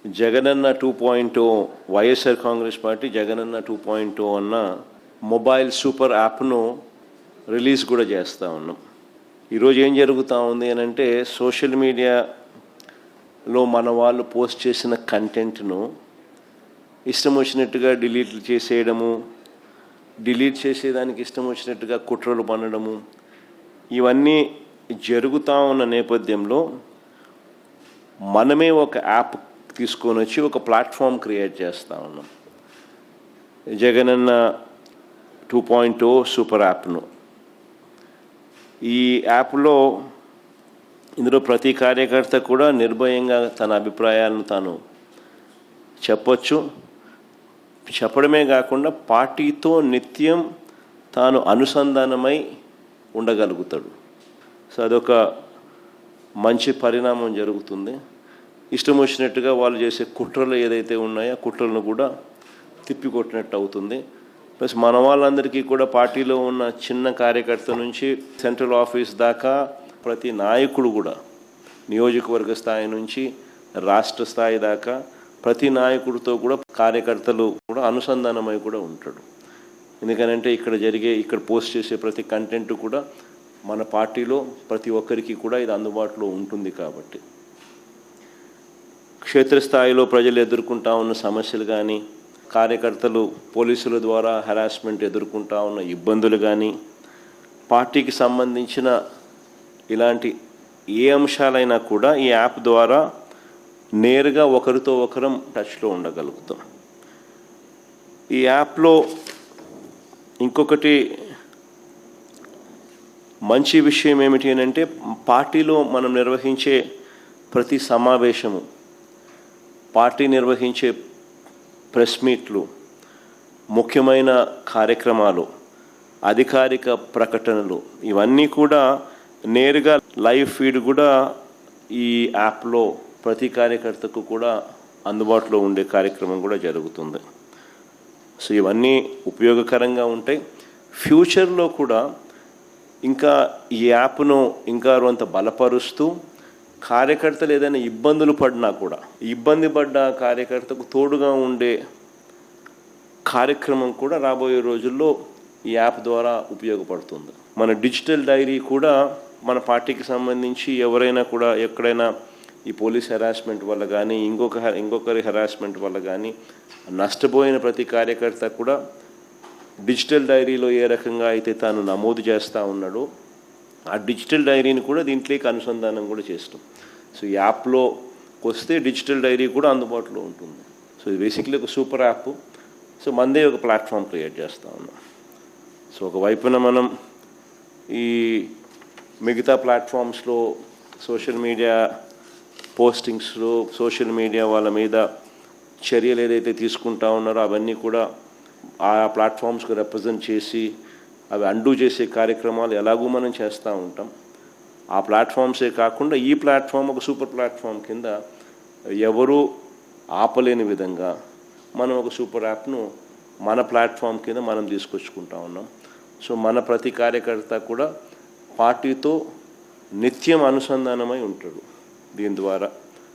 Jagananna 2.0 YSR Congress party Jagananna 2.0 అన్న mobile super యాప్ను release కూడా చేస్తూ ఉన్నాం. ఈరోజు ఏం జరుగుతూ ఉంది అని అంటే సోషల్ మీడియాలో మన వాళ్ళు పోస్ట్ చేసిన కంటెంట్ను ఇష్టం వచ్చినట్టుగా డిలీట్ చేసేయడము, డిలీట్ చేసేదానికి ఇష్టం వచ్చినట్టుగా కుట్రలు పన్నడము, ఇవన్నీ జరుగుతూ ఉన్న నేపథ్యంలో మనమే ఒక యాప్ తీసుకొని వచ్చి ఒక ప్లాట్ఫామ్ క్రియేట్ చేస్తూ ఉన్నాం. జగనన్న 2.0 సూపర్ యాప్ను. ఈ యాప్లో ఇందులో ప్రతి కార్యకర్త కూడా నిర్భయంగా తన అభిప్రాయాలను తాను చెప్పొచ్చు. చెప్పడమే కాకుండా పార్టీతో నిత్యం తాను అనుసంధానమై ఉండగలుగుతాడు. సో అదొక మంచి పరిణామం జరుగుతుంది. ఇష్టం వచ్చినట్టుగా వాళ్ళు చేసే కుట్రలు ఏదైతే ఉన్నాయో కుట్రలను కూడా తిప్పికొట్టినట్టు అవుతుంది. ప్లస్ మన వాళ్ళందరికీ కూడా పార్టీలో ఉన్న చిన్న కార్యకర్త నుంచి సెంట్రల్ ఆఫీస్ దాకా ప్రతి నాయకుడు కూడా నియోజకవర్గ స్థాయి నుంచి రాష్ట్ర స్థాయి దాకా ప్రతి నాయకుడితో కూడా కార్యకర్తలు కూడా అనుసంధానమై కూడా ఉంటాడు. ఎందుకనంటే ఇక్కడ పోస్ట్ చేసే ప్రతి కంటెంట్ కూడా మన పార్టీలో ప్రతి ఒక్కరికి కూడా ఇది అందుబాటులో ఉంటుంది. కాబట్టి క్షేత్రస్థాయిలో ప్రజలు ఎదుర్కొంటా ఉన్న సమస్యలు కానీ, కార్యకర్తలు పోలీసుల ద్వారా హెరాస్మెంట్ ఎదుర్కొంటా ఉన్న ఇబ్బందులు కానీ, పార్టీకి సంబంధించిన ఇలాంటి ఏ అంశాలైనా కూడా ఈ యాప్ ద్వారా నేరుగా ఒకరితో ఒకరం టచ్లో ఉండగలుగుతాం. ఈ యాప్లో ఇంకొకటి మంచి విషయం ఏమిటి అని అంటే పార్టీలో మనం నిర్వహించే ప్రతి సమావేశము, పార్టీ నిర్వహించే ప్రెస్ మీట్లు, ముఖ్యమైన కార్యక్రమాలు, అధికారిక ప్రకటనలు, ఇవన్నీ కూడా నేరుగా లైవ్ ఫీడ్ కూడా ఈ యాప్లో ప్రతి కార్యకర్తకు కూడా అందుబాటులో ఉండే కార్యక్రమం కూడా జరుగుతుంది. సో ఇవన్నీ ఉపయోగకరంగా ఉంటాయి. ఫ్యూచర్లో కూడా ఇంకా ఈ యాప్ను ఇంకా కొంత బలపరుస్తూ కార్యకర్తలు ఏదైనా ఇబ్బందులు పడినా కూడా ఇబ్బంది పడ్డ కార్యకర్తకు తోడుగా ఉండే కార్యక్రమం కూడా రాబోయే రోజుల్లో ఈ యాప్ ద్వారా ఉపయోగపడుతుంది. మన డిజిటల్ డైరీ కూడా మన పార్టీకి సంబంధించి ఎవరైనా కూడా ఎక్కడైనా ఈ పోలీస్ హెరాస్మెంట్ వల్ల కానీ ఇంకొకరి హెరాస్మెంట్ వల్ల కానీ నష్టపోయిన ప్రతి కార్యకర్త కూడా డిజిటల్ డైరీలో ఏ రకంగా అయితే తాను నమోదు చేస్తూ ఉన్నాడో ఆ డిజిటల్ డైరీని కూడా దీంట్లోకి అనుసంధానం కూడా చేస్తాం. సో ఈ యాప్లో వస్తే డిజిటల్ డైరీ కూడా అందుబాటులో ఉంటుంది. సో ఇది బేసిక్లీ ఒక సూపర్ యాప్. సో మనదే ఒక ప్లాట్ఫామ్ క్రియేట్ చేస్తూ ఉన్నాం. సో ఒకవైపున మనం ఈ మిగతా ప్లాట్ఫామ్స్లో సోషల్ మీడియా పోస్టింగ్స్లో సోషల్ మీడియా వాళ్ళ మీద చర్యలు ఏదైతే తీసుకుంటా ఉన్నారో అవన్నీ కూడా ఆ ప్లాట్ఫామ్స్కి రిప్రజెంట్ చేసి అవి అండూ చేసే కార్యక్రమాలు ఎలాగూ మనం చేస్తూ ఉంటాం. ఆ ప్లాట్ఫామ్సే కాకుండా ఈ ప్లాట్ఫామ్ ఒక సూపర్ ప్లాట్ఫామ్ కింద ఎవరూ ఆపలేని విధంగా మనం ఒక సూపర్ యాప్ను మన ప్లాట్ఫామ్ కింద మనం తీసుకొచ్చుకుంటా ఉన్నాం. సో మన ప్రతి కార్యకర్త కూడా పార్టీతో నిత్యం అనుసంధానమై ఉంటాడు దీని ద్వారా.